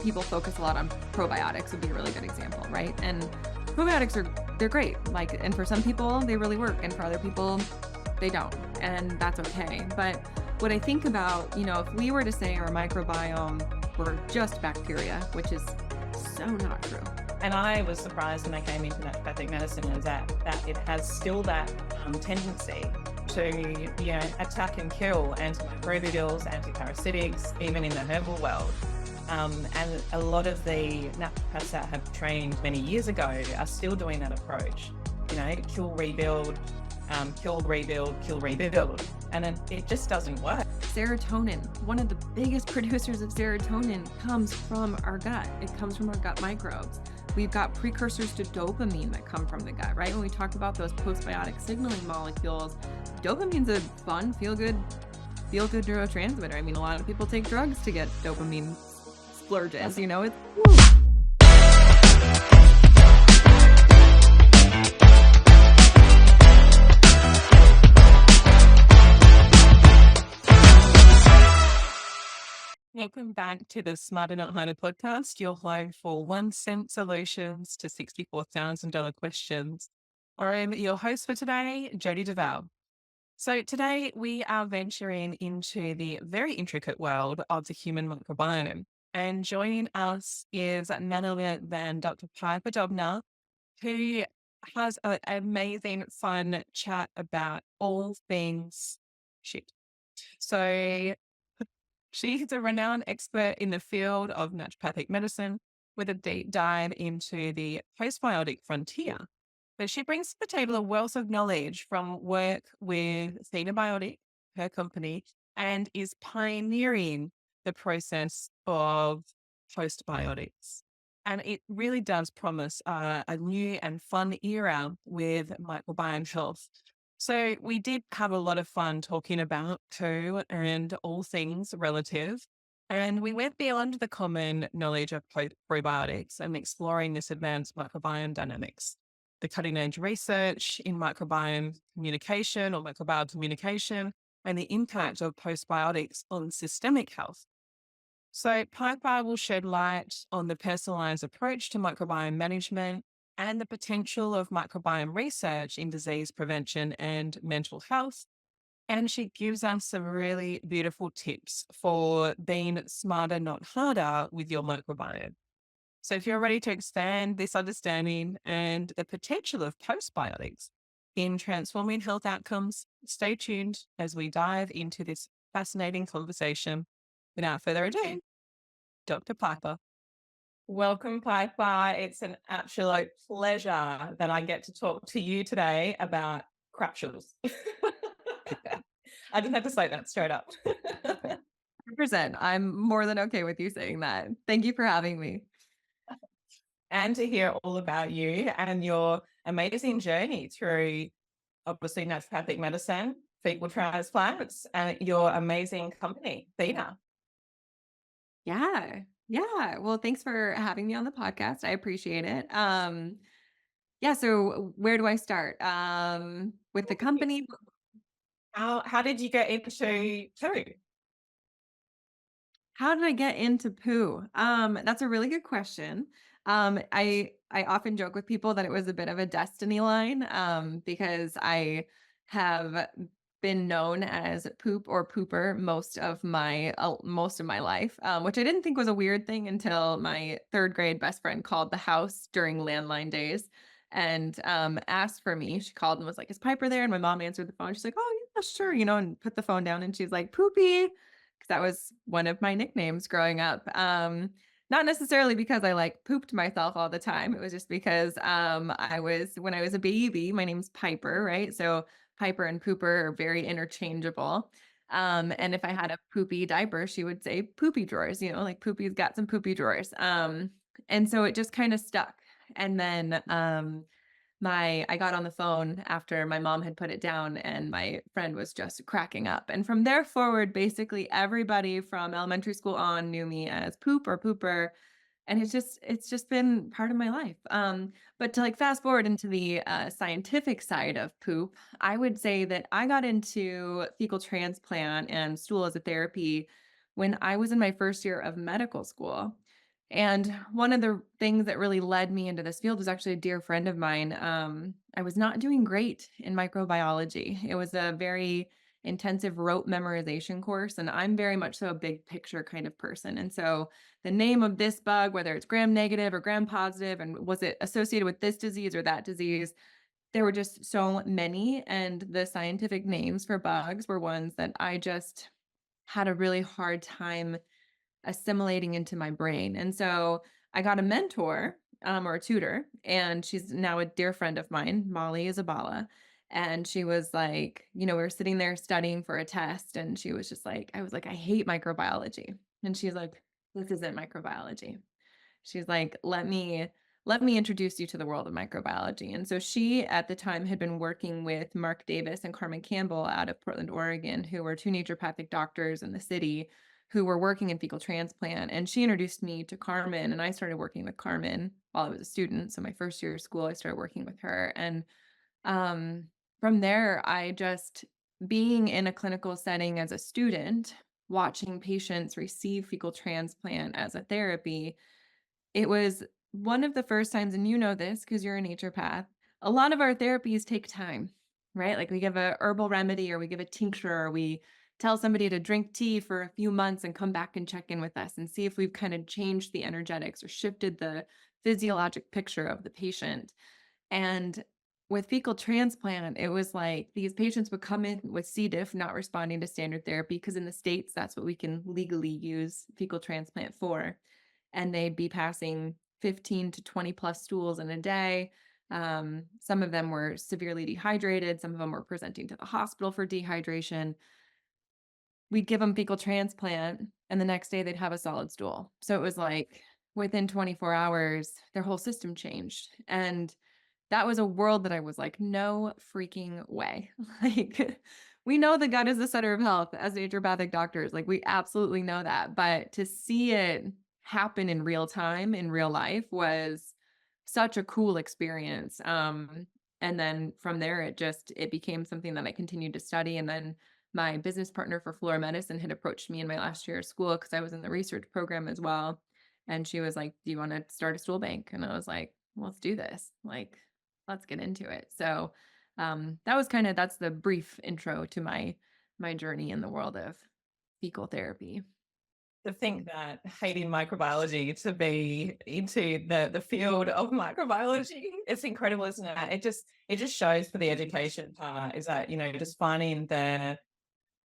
people focus a lot on probiotics would be a really good example, right? And probiotics they're great. Like, and for some people they really work, and for other people they don't, and that's okay. But what I think about, if we were to say our microbiome were just bacteria, which is so not true. And I was surprised when I came into naturopathic medicine is that it has still that tendency to attack and kill antimicrobials, antiparasitics, even in the herbal world. And a lot of the naturopaths that have trained many years ago are still doing that approach. Kill, rebuild, kill, rebuild, kill, rebuild. And it just doesn't work. Serotonin, one of the biggest producers of serotonin, comes from our gut. It comes from our gut microbes. We've got precursors to dopamine that come from the gut, right? When we talk about those postbiotic signaling molecules, dopamine's a fun, feel-good neurotransmitter. I mean, a lot of people take drugs to get dopamine splurges, it's woo. Welcome back to the smarternotharder podcast, your home for 1 cent solutions to $64,000 questions. I'm your host for today, Jodi Duval. So today we are venturing into the very intricate world of the human microbiome. And joining us is none other than Dr. Piper Dobner, who has an amazing, fun chat about all things shit. So she's a renowned expert in the field of naturopathic medicine with a deep dive into the postbiotic frontier. But she brings to the table a wealth of knowledge from work with Thetabiotic, her company, and is pioneering the process of postbiotics. And it really does promise a new and fun era with microbiome health. So we did have a lot of fun talking about poo and all things relative. And we went beyond the common knowledge of probiotics and exploring this advanced microbiome dynamics, the cutting edge research in microbiome communication or microbial communication, and the impact of postbiotics on systemic health. So Piper will shed light on the personalized approach to microbiome management and the potential of microbiome research in disease prevention and mental health. And she gives us some really beautiful tips for being smarter, not harder with your microbiome. So if you're ready to expand this understanding and the potential of postbiotics in transforming health outcomes, stay tuned as we dive into this fascinating conversation. Without further ado, Dr. Piper. Welcome, Piper. It's an absolute pleasure that I get to talk to you today about crapsules. I just had to say that straight up. 100%. I'm more than okay with you saying that. Thank you for having me. And to hear all about you and your amazing journey through, obviously, naturopathic medicine, fecal transplants, and your amazing company, Thaena. Yeah. Well, thanks for having me on the podcast. I appreciate it. So where do I start? With the company. How did you get into poo? How did I get into poo? That's a really good question. I often joke with people that it was a bit of a destiny line, because I have been known as poop or pooper most of my life, which I didn't think was a weird thing until my third grade best friend called the house during landline days and asked for me. She called and was like, "Is Piper there?" And my mom answered the phone. She's like, "Oh yeah, sure," and put the phone down. And she's like, "Poopy." Because that was one of my nicknames growing up. Not necessarily because I pooped myself all the time. It was just because when I was a baby, my name's Piper, right? So Piper and Pooper are very interchangeable. And if I had a poopy diaper, she would say poopy drawers, like Poopy's got some poopy drawers. And so it just kind of stuck. And then I got on the phone after my mom had put it down and my friend was just cracking up. And from there forward, basically everybody from elementary school on knew me as Poop or Pooper. And it's just been part of my life. But to fast forward into the scientific side of poop, I would say that I got into fecal transplant and stool as a therapy when I was in my first year of medical school. And one of the things that really led me into this field was actually a dear friend of mine. I was not doing great in microbiology. It was a very intensive rote memorization course, and I'm very much so a big picture kind of person. And so the name of this bug, whether it's gram negative or gram positive, and was it associated with this disease or that disease, there were just so many. And the scientific names for bugs were ones that I just had a really hard time assimilating into my brain. And so I got a mentor, or a tutor, and she's now a dear friend of mine, Molly Isabella. And she was like, we were sitting there studying for a test, and she was just like, I was like, I hate microbiology. And she's like, this isn't microbiology. She's like, let me introduce you to the world of microbiology. And so she at the time had been working with Mark Davis and Carmen Campbell out of Portland, Oregon, who were two naturopathic doctors in the city who were working in fecal transplant. And she introduced me to Carmen, and I started working with Carmen while I was a student. So my first year of school, I started working with her. And um, from there, I just being in a clinical setting as a student, watching patients receive fecal transplant as a therapy, it was one of the first times, and you know this because you're a naturopath, a lot of our therapies take time, right? Like we give a herbal remedy or we give a tincture or we tell somebody to drink tea for a few months and come back and check in with us and see if we've kind of changed the energetics or shifted the physiologic picture of the patient. And with fecal transplant, it was like these patients would come in with C. diff, not responding to standard therapy, because in the States, that's what we can legally use fecal transplant for. And they'd be passing 15 to 20 plus stools in a day. Some of them were severely dehydrated. Some of them were presenting to the hospital for dehydration. We'd give them fecal transplant, and the next day they'd have a solid stool. So it was like within 24 hours, their whole system changed. And that was a world that I was like, no freaking way. Like, we know the gut is the center of health as naturopathic doctors. Like, we absolutely know that. But to see it happen in real time, in real life, was such a cool experience. And then from there, it became something that I continued to study. And then my business partner for flora medicine had approached me in my last year of school because I was in the research program as well. And she was like, do you want to start a stool bank? And I was like, let's do this. Like, let's get into it. So that's the brief intro to my journey in the world of fecal therapy. To think that hating microbiology to be into the field of microbiology, it's incredible, isn't it? It just shows for the education part is that, just finding the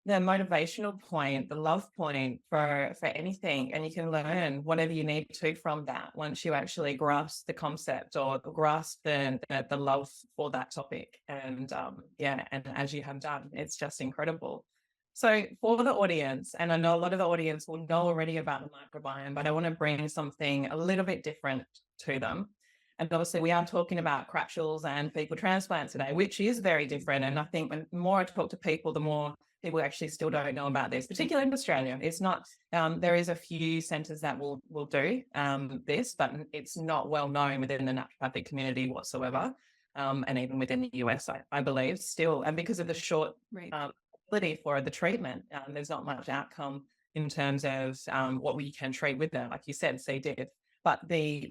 motivational point, the love point for anything, and you can learn whatever you need to from that once you actually grasp the concept or grasp the love for that topic. And and as you have done, it's just incredible. So for the audience, and I know a lot of the audience will know already about the microbiome, but I want to bring something a little bit different to them. And obviously, we are talking about crapsules and fecal transplants today, which is very different. And I think when more I talk to people, the more people actually still don't know about this, particularly in Australia. It's not, there is a few centres that will do this, but it's not well known within the naturopathic community whatsoever. And even within the US, I believe, still. And because of the short Right. ability for the treatment, there's not much outcome in terms of what we can treat with them. Like you said, C. diff. But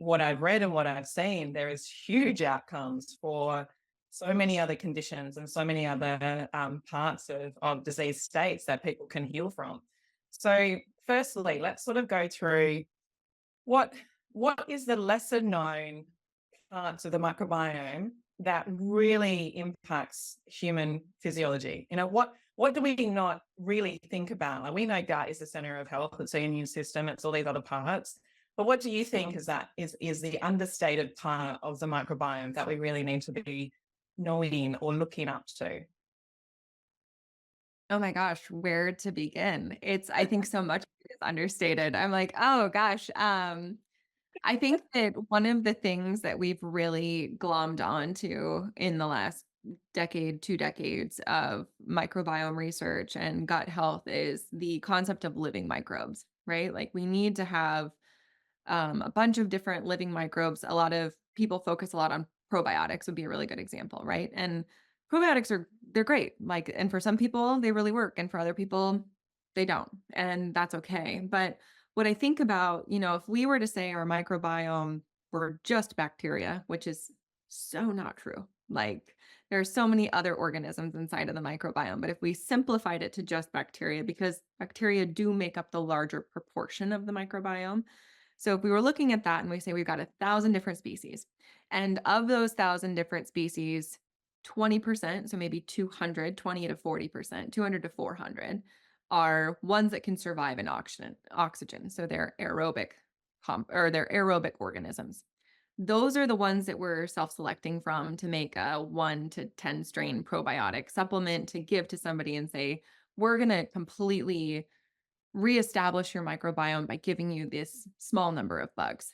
what I've read and what I've seen, there is huge outcomes for so many other conditions and so many other parts of disease states that people can heal from. So, firstly, let's sort of go through what what is the lesser known parts of the microbiome that really impacts human physiology. What do we not really think about? Like we know gut is the center of health, it's the immune system, it's all these other parts. But what do you think is the understated part of the microbiome that we really need to be knowing or looking up to? Oh my gosh, where to begin? I think so much is understated. I'm like, oh gosh. I think that one of the things that we've really glommed onto in the last decade, 2 decades of microbiome research and gut health is the concept of living microbes, right? Like we need to have a bunch of different living microbes. A lot of people focus a lot on probiotics would be a really good example, right? And probiotics they're great. Like, and for some people they really work, and for other people they don't, and that's okay. But what I think about, if we were to say our microbiome were just bacteria, which is so not true. Like there are so many other organisms inside of the microbiome, but if we simplified it to just bacteria, because bacteria do make up the larger proportion of the microbiome. So if we were looking at that and we say we've got 1,000 different species, and of those 1,000 different species, 20%, so maybe 200, 20 to 40%, 200 to 400 are ones that can survive in oxygen. So they're aerobic or they're aerobic organisms. Those are the ones that we're self-selecting from to make a 1 to 10 strain probiotic supplement to give to somebody and say, we're going to completely reestablish your microbiome by giving you this small number of bugs.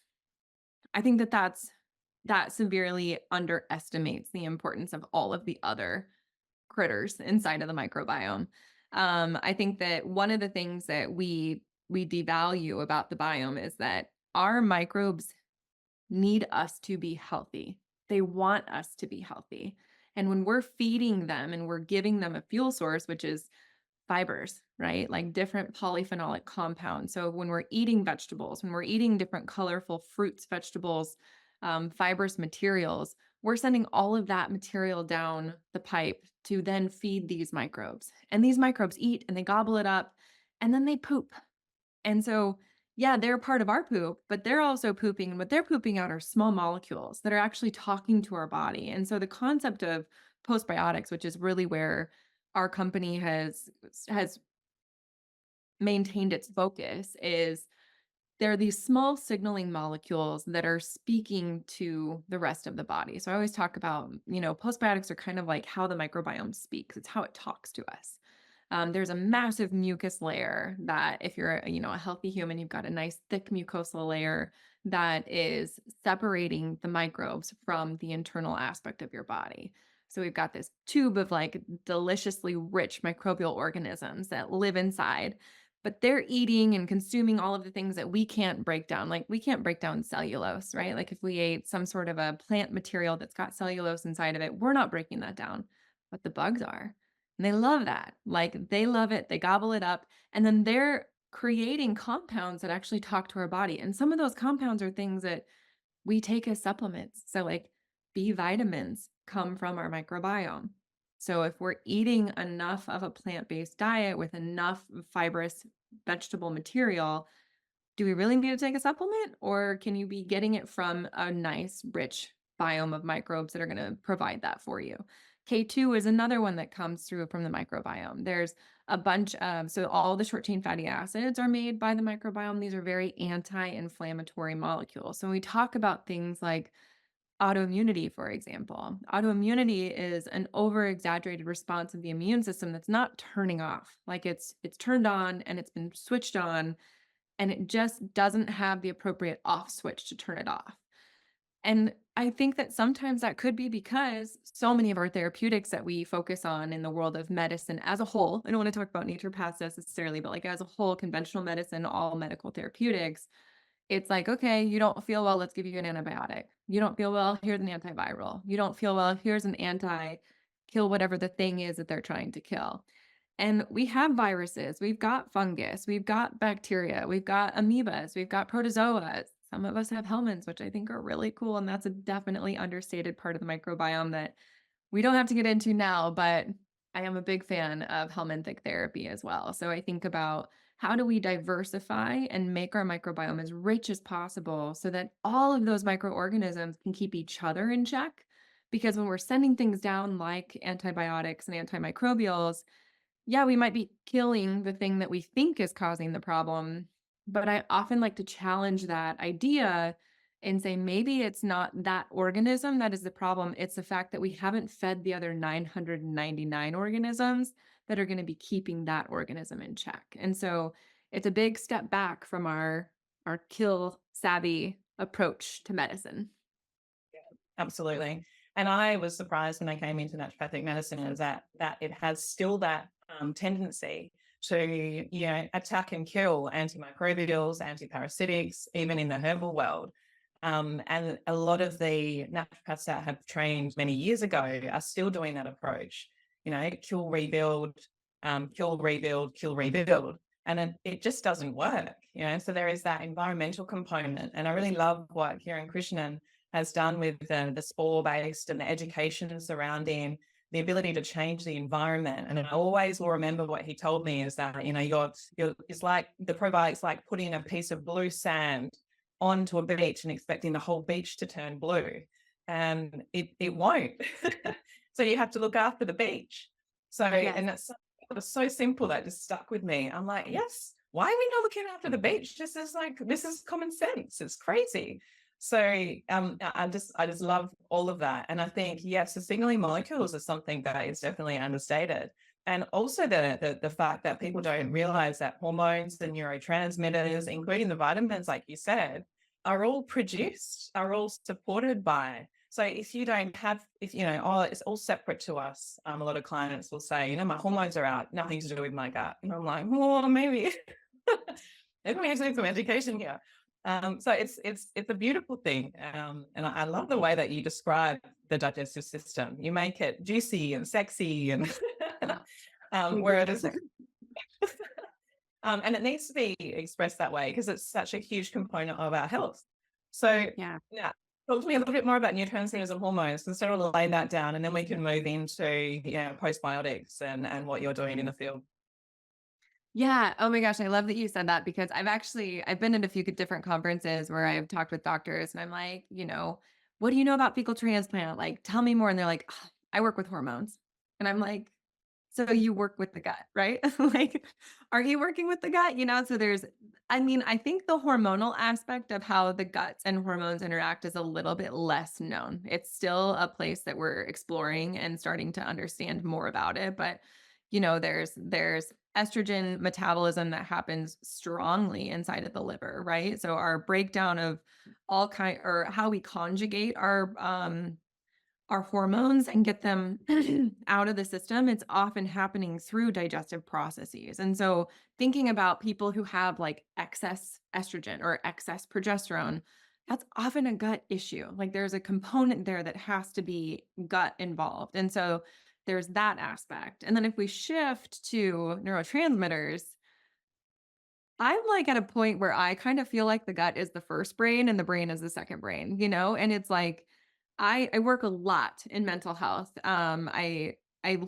I think that severely underestimates the importance of all of the other critters inside of the microbiome. I think that one of the things that we devalue about the biome is that our microbes need us to be healthy. They want us to be healthy. And when we're feeding them and we're giving them a fuel source, which is fibers, right? Like different polyphenolic compounds. So when we're eating vegetables, when we're eating different colorful fruits, vegetables, fibrous materials, we're sending all of that material down the pipe to then feed these microbes. And these microbes eat and they gobble it up and then they poop. And so, yeah, they're part of our poop, but they're also pooping. And what they're pooping out are small molecules that are actually talking to our body. And so the concept of postbiotics, which is really where our company has maintained its focus, is there are these small signaling molecules that are speaking to the rest of the body. So I always talk about, postbiotics are kind of like how the microbiome speaks. It's how it talks to us. There's a massive mucus layer that if you're, a healthy human, you've got a nice thick mucosal layer that is separating the microbes from the internal aspect of your body. So we've got this tube of like deliciously rich microbial organisms that live inside, but they're eating and consuming all of the things that we can't break down. Like we can't break down cellulose, right? Like if we ate some sort of a plant material that's got cellulose inside of it, we're not breaking that down, but the bugs are. And they love that. Like they love it. They gobble it up. And then they're creating compounds that actually talk to our body. And some of those compounds are things that we take as supplements. So, like B vitamins come from our microbiome. So, if we're eating enough of a plant based diet with enough fibrous vegetable material, do we really need to take a supplement or can you be getting it from a nice, rich biome of microbes that are going to provide that for you? K2 is another one that comes through from the microbiome. There's a bunch of, so all the short chain fatty acids are made by the microbiome. These are very anti inflammatory molecules. So when we talk about things like autoimmunity, for example, autoimmunity is an over exaggerated response of the immune system that's not turning off. Like it's turned on and it's been switched on and it just doesn't have the appropriate off switch to turn it off. And I think that sometimes that could be because so many of our therapeutics that we focus on in the world of medicine as a whole, I don't want to talk about naturopaths necessarily, but like as a whole, conventional medicine, all medical therapeutics, it's like, okay, you don't feel well, let's give you an antibiotic. You don't feel well, here's an antiviral. You don't feel well, here's an anti kill whatever the thing is that they're trying to kill. And we have viruses, we've got fungus, we've got bacteria, we've got amoebas, we've got protozoa. Some of us have helminths, which I think are really cool. And that's a definitely understated part of the microbiome that we don't have to get into now, but I am a big fan of helminthic therapy as well. So I think about how do we diversify and make our microbiome as rich as possible so that all of those microorganisms can keep each other in check. Because when we're sending things down like antibiotics and antimicrobials, yeah, we might be killing the thing that we think is causing the problem, but I often like to challenge that idea and say maybe it's not that organism that is the problem. It's the fact that we haven't fed the other 999 organisms that are going to be keeping that organism in check. And so it's a big step back from our kill savvy approach to medicine. Absolutely. And I was surprised when I came into naturopathic medicine is that it has still that tendency to, attack and kill antimicrobials, antiparasitics, even in the herbal world. And a lot of the naturopaths that have trained many years ago are still doing that approach, kill, rebuild, kill, rebuild, kill, rebuild. and it just doesn't work, you know. So there is that environmental component, and I really love what Kiran Krishnan has done with the spore based and the education surrounding the ability to change the environment. And I always will remember what he told me is that, you know, it's like the probiotics like putting a piece of blue sand onto a beach and expecting the whole beach to turn blue. And it won't. So you have to look after the beach. So, Yes. and it was so simple that just stuck with me. I'm like, yes, why are we not looking after the beach? Just as like, this is common sense. It's crazy. So I just love all of that. And I think, yes, the signaling molecules are something that is definitely understated. And also the fact that people don't realize that hormones, the neurotransmitters, including the vitamins, like you said, are all produced, are all supported by. So if you don't have, if you know, oh, it's all separate to us. A lot of clients will say, you know, my hormones are out, nothing to do with my gut. And I'm like, well, maybe maybe we have to do some education here. So it's a beautiful thing, and I love the way that you describe the digestive system. You make it juicy and sexy, and where it is, and it needs to be expressed that way because it's such a huge component of our health. So, Yeah. yeah, talk to me a little bit more about neurotransmitters and hormones, and sort of lay that down, and then we can move into postbiotics and what you're doing in the field. Yeah. Oh my gosh, I love that you said that because I've been at a few different conferences where I've talked with doctors and I'm like, what do you know about fecal transplant? Like, tell me more. And they're like, "Ah, I work with hormones." And I'm like, so you work with the gut, right? Like, are you working with the gut? So I think the hormonal aspect of how the guts and hormones interact is a little bit less known. It's still a place that we're exploring and starting to understand more about it. But there's estrogen metabolism that happens strongly inside of the liver, right? So our breakdown of all kind or how we conjugate our hormones and get them out of the system, it's often happening through digestive processes. And so thinking about people who have like excess estrogen or excess progesterone, that's often a gut issue. Like there's a component there that has to be gut involved. And so there's that aspect. And then if we shift to neurotransmitters, I'm like at a point where I kind of feel like the gut is the first brain and the brain is the second brain, And it's like I work a lot in mental health. I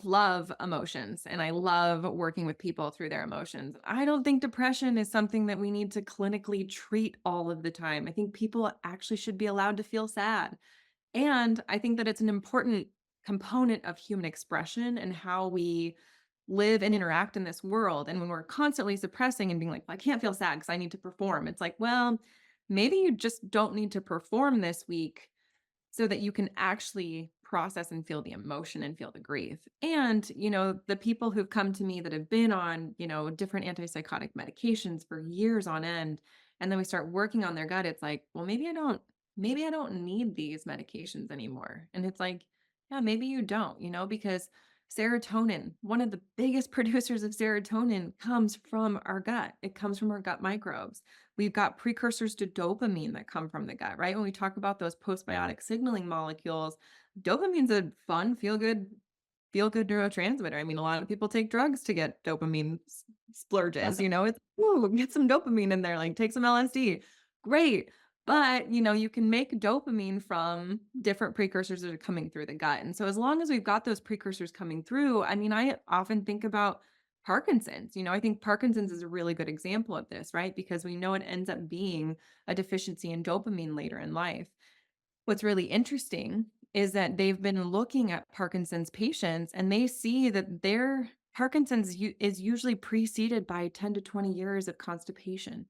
love emotions and I love working with people through their emotions. I don't think depression is something that we need to clinically treat all of the time. I think people actually should be allowed to feel sad. And I think that it's an important component of human expression and how we live and interact in this world. And when we're constantly suppressing and being like, "Well, I can't feel sad because I need to perform," it's like, well, maybe you just don't need to perform this week so that you can actually process and feel the emotion and feel the grief. And, the people who've come to me that have been on, different antipsychotic medications for years on end, and then we start working on their gut, it's like, well, maybe I don't need these medications anymore. And it's like, yeah, maybe you don't, because serotonin, one of the biggest producers of serotonin comes from our gut. It comes from our gut microbes. We've got precursors to dopamine that come from the gut, right? When we talk about those postbiotic signaling molecules, dopamine's a fun, feel good neurotransmitter. I mean, a lot of people take drugs to get dopamine splurges, it's, ooh, get some dopamine in there, like take some LSD. Great. But, you can make dopamine from different precursors that are coming through the gut. And so as long as we've got those precursors coming through, I mean, I often think about Parkinson's. I think Parkinson's is a really good example of this, right? Because we know it ends up being a deficiency in dopamine later in life. What's really interesting is that they've been looking at Parkinson's patients and they see that their is usually preceded by 10 to 20 years of constipation.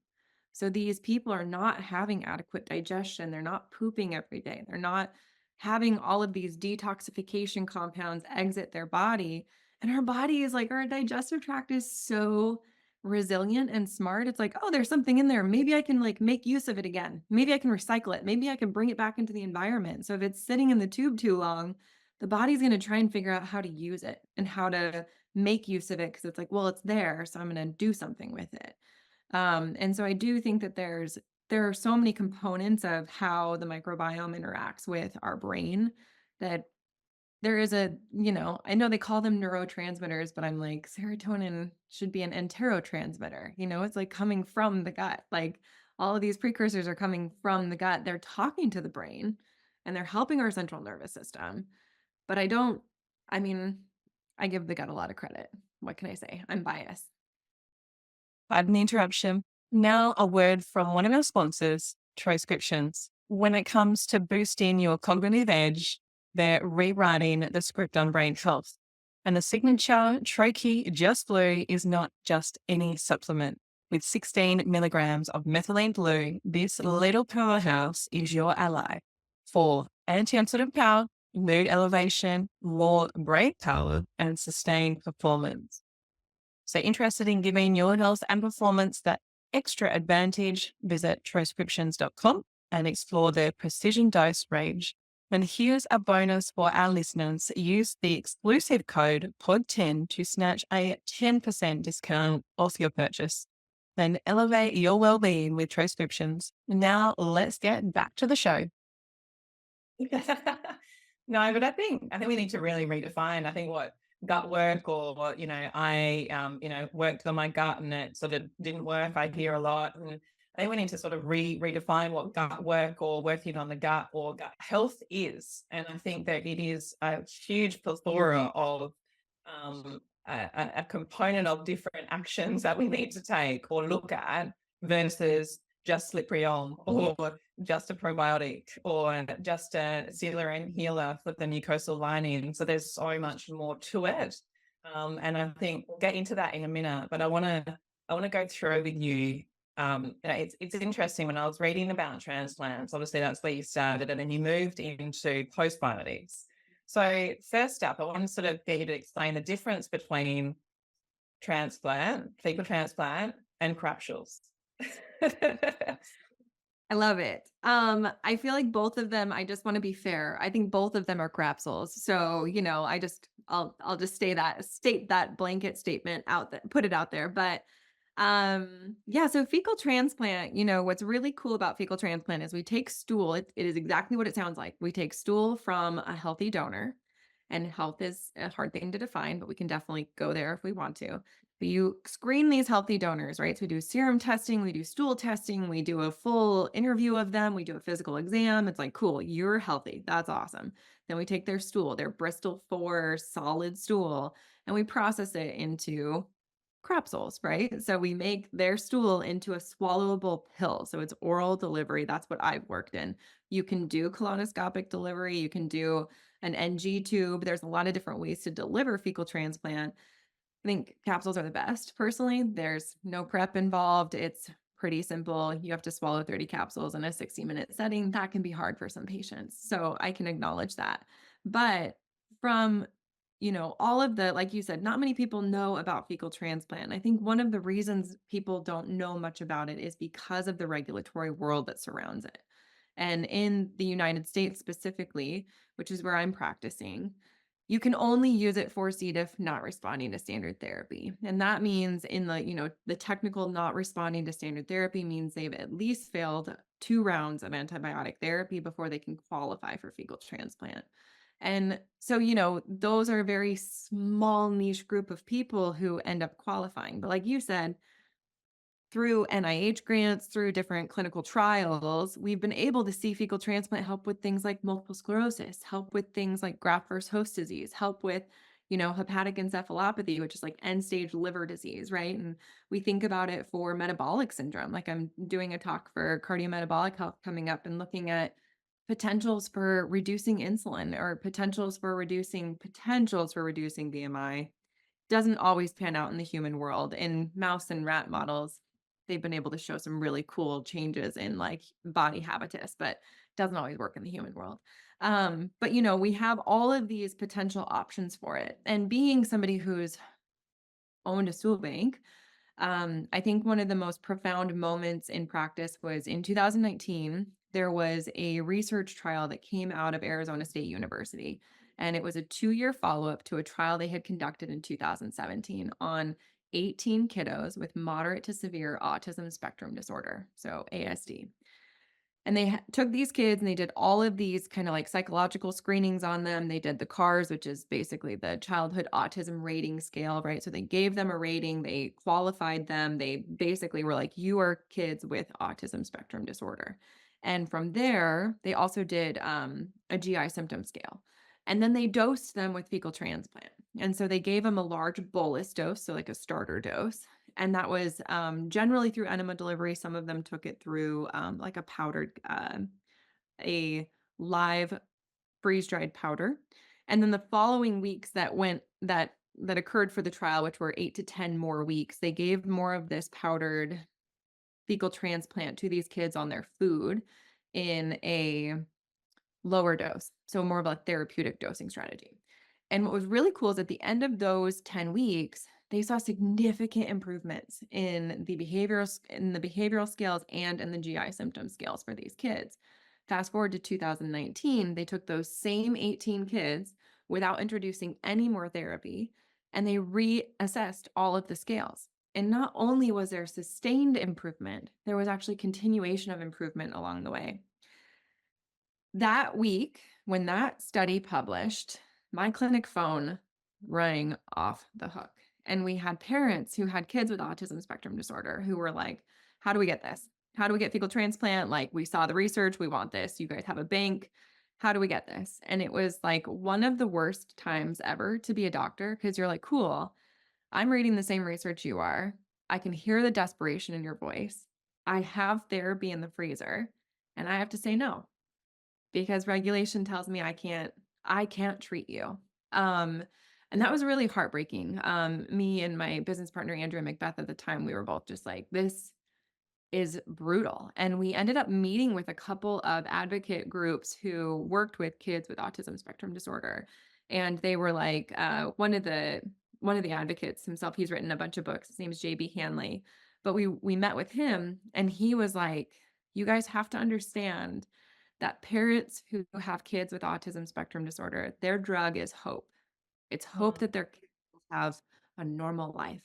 So these people are not having adequate digestion. They're not pooping every day. They're not having all of these detoxification compounds exit their body. And our body is like, our digestive tract is so resilient and smart. It's like, oh, there's something in there. Maybe I can like make use of it again. Maybe I can recycle it. Maybe I can bring it back into the environment. So if it's sitting in the tube too long, the body's going to try and figure out how to use it and how to make use of it because it's like, well, it's there, so I'm going to do something with it. And so I do think that there are so many components of how the microbiome interacts with our brain that there is a, I know they call them neurotransmitters, but I'm like, serotonin should be an enterotransmitter. It's like coming from the gut. Like all of these precursors are coming from the gut. They're talking to the brain and they're helping our central nervous system. But I mean, I give the gut a lot of credit. What can I say? I'm biased. Pardon the interruption. Now, a word from one of our sponsors, Transcriptions. When it comes to boosting your cognitive edge, they're rewriting the script on brain health. And the signature Troche Just Blue is not just any supplement. With 16 milligrams of methylene blue, this little powerhouse is your ally for antioxidant power, mood elevation, more brain power, and sustained performance. So interested in giving your health and performance that extra advantage, visit transcriptions.com and explore their precision dose range. And here's a bonus for our listeners. Use the exclusive code POD10 to snatch a 10% discount off your purchase. Then elevate your well-being with transcriptions. Now let's get back to the show. No, but I think we need to really redefine. I think what gut work or what, I worked on my gut and it sort of didn't work. I hear a lot. And I think we need to sort of redefine what gut work or working on the gut or gut health is. And I think that it is a huge plethora of a component of different actions that we need to take or look at versus just slippery on or just a probiotic or just a sealer and healer for the mucosal lining. So there's so much more to it. And I think we'll get into that in a minute, but I want to go through with you. It's interesting when I was reading about transplants, obviously that's where you started and then you moved into postbiotics. So first up, I want to sort of get you to explain the difference between fecal transplant and crapsules. I love it. I feel like both of them, I just want to be fair. I think both of them are crapsules. So, I'll just state that blanket statement out there, put it out there. But yeah, so fecal transplant, what's really cool about fecal transplant is we take stool. It is exactly what it sounds like. We take stool from a healthy donor, and health is a hard thing to define, but we can definitely go there if we want to. But you screen these healthy donors, right? So we do serum testing, we do stool testing, we do a full interview of them, we do a physical exam. It's like, cool, you're healthy. That's awesome. Then we take their stool, their Bristol 4 solid stool, and we process it into crapsules, right? So we make their stool into a swallowable pill. So it's oral delivery. That's what I've worked in. You can do colonoscopic delivery, you can do an NG tube. There's a lot of different ways to deliver fecal transplant. I think capsules are the best personally. There's no prep involved. It's pretty simple. You have to swallow 30 capsules in a 60-minute setting. That can be hard for some patients. So I can acknowledge that. But from all of the, like you said, not many people know about fecal transplant. I think one of the reasons people don't know much about it is because of the regulatory world that surrounds it. And in the United States specifically, which is where I'm practicing, you can only use it for C. diff not responding to standard therapy. And that means in the technical not responding to standard therapy means they've at least failed 2 rounds of antibiotic therapy before they can qualify for fecal transplant. And so, those are a very small niche group of people who end up qualifying. But like you said, through NIH grants, through different clinical trials, we've been able to see fecal transplant help with things like multiple sclerosis, help with things like graft versus host disease, help with, hepatic encephalopathy, which is like end stage liver disease, right? And we think about it for metabolic syndrome. Like I'm doing a talk for cardiometabolic health coming up and looking at potentials for reducing insulin or potentials for reducing BMI. Doesn't always pan out in the human world. In mouse and rat models, they've been able to show some really cool changes in like body habitus, but doesn't always work in the human world. But we have all of these potential options for it. And being somebody who's owned a stool bank, I think one of the most profound moments in practice was in 2019. There was a research trial that came out of Arizona State University, and it was a 2-year follow-up to a trial they had conducted in 2017 on 18 kiddos with moderate to severe autism spectrum disorder, so ASD. And they took these kids and they did all of these kind of like psychological screenings on them. They did the CARS, which is basically the childhood autism rating scale, right? So they gave them a rating, they qualified them. They basically were like, you are kids with autism spectrum disorder. And from there, they also did a GI symptom scale. And then they dosed them with fecal transplant. And so they gave them a large bolus dose, so like a starter dose. And that was generally through enema delivery. Some of them took it through like a powdered, a live freeze dried powder. And then the following weeks that occurred for the trial, which were 8 to 10 more weeks, they gave more of this powdered fecal transplant to these kids on their food in a lower dose, so more of a therapeutic dosing strategy. And what was really cool is at the end of those 10 weeks, they saw significant improvements in the behavioral scales and in the GI symptom scales for these kids. Fast forward to 2019, they took those same 18 kids without introducing any more therapy, and they reassessed all of the scales. And not only was there sustained improvement, there was actually continuation of improvement along the way. That week, when that study published, my clinic phone rang off the hook. And we had parents who had kids with autism spectrum disorder who were like, how do we get this? How do we get fecal transplant? Like, we saw the research, we want this. You guys have a bank. How do we get this? And it was like one of the worst times ever to be a doctor because you're like, cool, I'm reading the same research you are. I can hear the desperation in your voice. I have therapy in the freezer, and I have to say no because regulation tells me I can't treat you. Um, and that was really heartbreaking. Me and my business partner, Andrea Macbeth, at the time, we were both just like, this is brutal. And we ended up meeting with a couple of advocate groups who worked with kids with autism spectrum disorder. And they were like, one of the advocates himself, he's written a bunch of books. His name is JB Hanley. But we met with him and he was like, you guys have to understand that parents who have kids with autism spectrum disorder, their drug is hope. It's hope Mm, that their kids will have a normal life,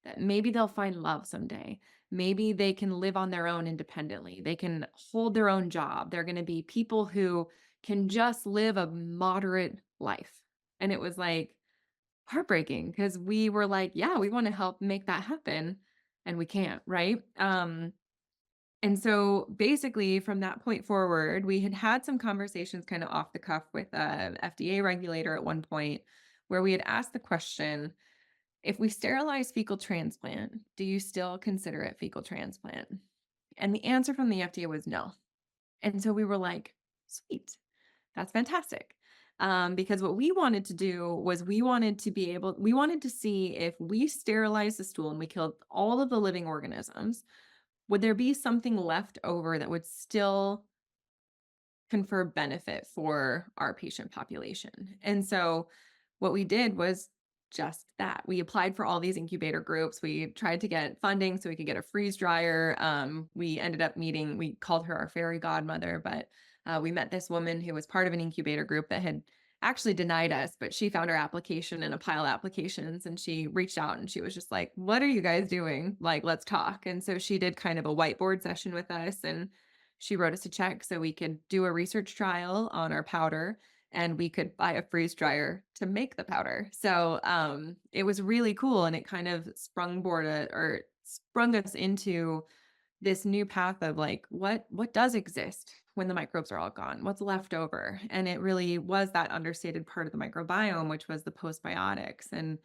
that maybe they'll find love someday. Maybe they can live on their own independently. They can hold their own job. They're going to be people who can just live a moderate life. And it was like heartbreaking because we were like, yeah, we want to help make that happen and we can't, right? And so basically, from that point forward, we had had some conversations kind of off the cuff with a FDA regulator at one point where we had asked the question, if we sterilize fecal transplant, do you still consider it fecal transplant? And the answer from the FDA was no. And so we were like, sweet, that's fantastic. Because what we wanted to do was we wanted to see if we sterilized the stool and we killed all of the living organisms, would there be something left over that would still confer benefit for our patient population? And so what we did was just that. We applied for all these incubator groups. We tried to get funding so we could get a freeze dryer. We ended up meeting, we called her our fairy godmother, but we met this woman who was part of an incubator group that had actually denied us, but she found our application in a pile of applications and she reached out and she was just like, what are you guys doing? Like, let's talk. And so she did kind of a whiteboard session with us and she wrote us a check so we could do a research trial on our powder and we could buy a freeze dryer to make the powder. So it was really cool, and it kind of sprung us into this new path of like what does exist when the microbes are all gone, what's left over. And it really was that understated part of the microbiome, which was the postbiotics. And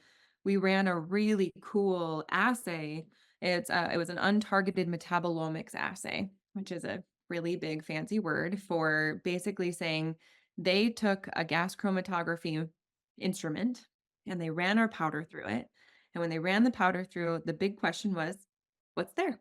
we ran a really cool assay. It was an untargeted metabolomics assay, which is a really big fancy word for basically saying they took a gas chromatography instrument and they ran our powder through it. And when they ran the powder through, the big question was, what's there?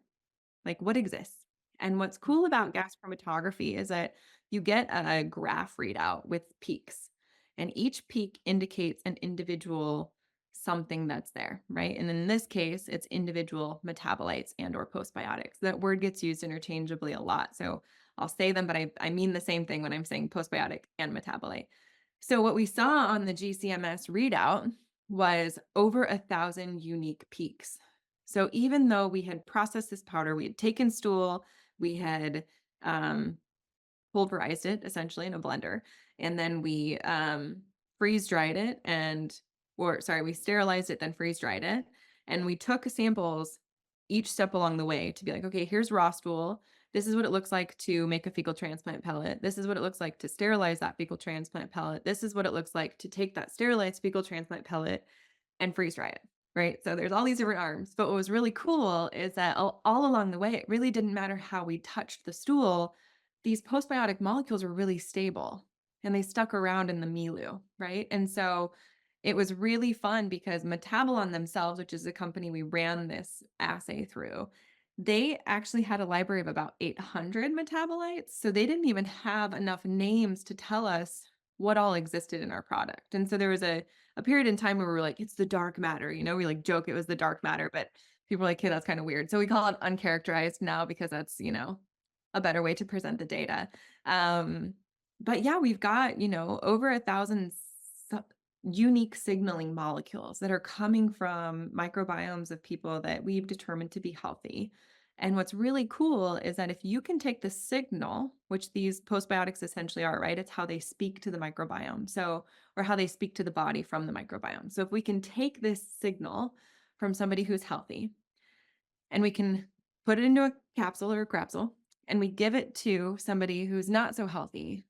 Like, what exists? And what's cool about gas chromatography is that you get a graph readout with peaks, and each peak indicates an individual something that's there, right? And in this case, it's individual metabolites and or postbiotics. That word gets used interchangeably a lot. So I'll say them, but I mean the same thing when I'm saying postbiotic and metabolite. So what we saw on the GCMS readout was over 1,000 unique peaks. So even though we had processed this powder, we had taken stool, we had pulverized it essentially in a blender. And then we freeze dried it we sterilized it, then freeze dried it. And we took samples each step along the way to be like, okay, here's raw stool. This is what it looks like to make a fecal transplant pellet. This is what it looks like to sterilize that fecal transplant pellet. This is what it looks like to take that sterilized fecal transplant pellet and freeze dry it. Right. So there's all these different arms. But what was really cool is that all along the way, it really didn't matter how we touched the stool. These postbiotic molecules were really stable and they stuck around in the milieu. Right. And so it was really fun because Metabolon themselves, which is the company we ran this assay through, they actually had a library of about 800 metabolites. So they didn't even have enough names to tell us what all existed in our product. And so there was a period in time where we were like, it's the dark matter. We like joke it was the dark matter, but people are like, hey, that's kind of weird. So we call it uncharacterized now because that's, a better way to present the data. But yeah, we've got, over 1,000 unique signaling molecules that are coming from microbiomes of people that we've determined to be healthy. And what's really cool is that if you can take the signal, which these postbiotics essentially are, right? It's how they speak to the microbiome. So, or how they speak to the body from the microbiome. So if we can take this signal from somebody who's healthy and we can put it into a capsule or a crapsule and we give it to somebody who's not so healthy,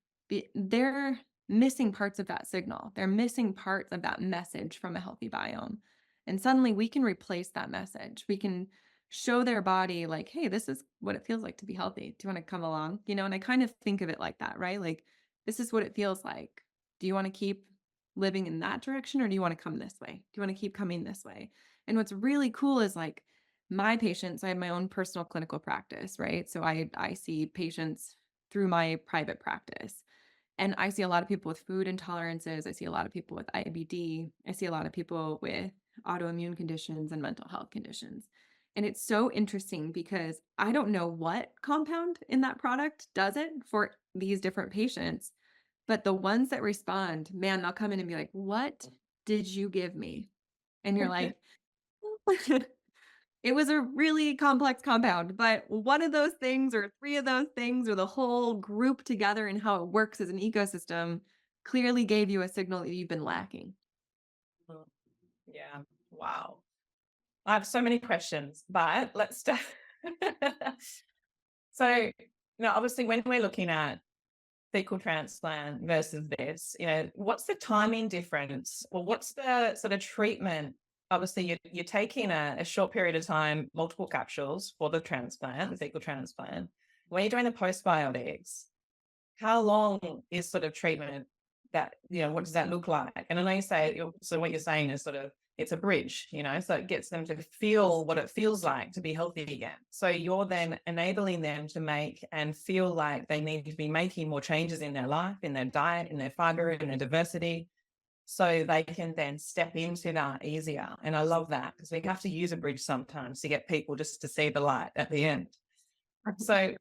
they're missing parts of that signal. They're missing parts of that message from a healthy biome. And suddenly we can replace that message. We can show their body like, hey, this is what it feels like to be healthy. Do you want to come along? And I kind of think of it like that, right? Like, this is what it feels like. Do you want to keep living in that direction or do you want to come this way? Do you want to keep coming this way? And what's really cool is like my patients, I have my own personal clinical practice, right? So I see patients through my private practice. And I see a lot of people with food intolerances. I see a lot of people with IBD. I see a lot of people with autoimmune conditions and mental health conditions. And it's so interesting because I don't know what compound in that product does it for these different patients, but the ones that respond, man, they'll come in and be like, "What did you give me?" And you're like, it was a really complex compound, but one of those things or three of those things or the whole group together and how it works as an ecosystem clearly gave you a signal that you've been lacking. Mm. Yeah. Wow. I have so many questions, but let's start. So, obviously, when we're looking at fecal transplant versus this, what's the timing difference? Or what's the sort of treatment? Obviously, you're taking a short period of time, multiple capsules for the transplant, the fecal transplant. When you're doing the postbiotics, how long is sort of treatment that, what does that look like? And I know you say, so what you're saying is sort of, it's a bridge, so it gets them to feel what it feels like to be healthy again. So you're then enabling them to make and feel like they need to be making more changes in their life, in their diet, in their fiber, in their diversity, so they can then step into that easier. And I love that because we have to use a bridge sometimes to get people just to see the light at the end. So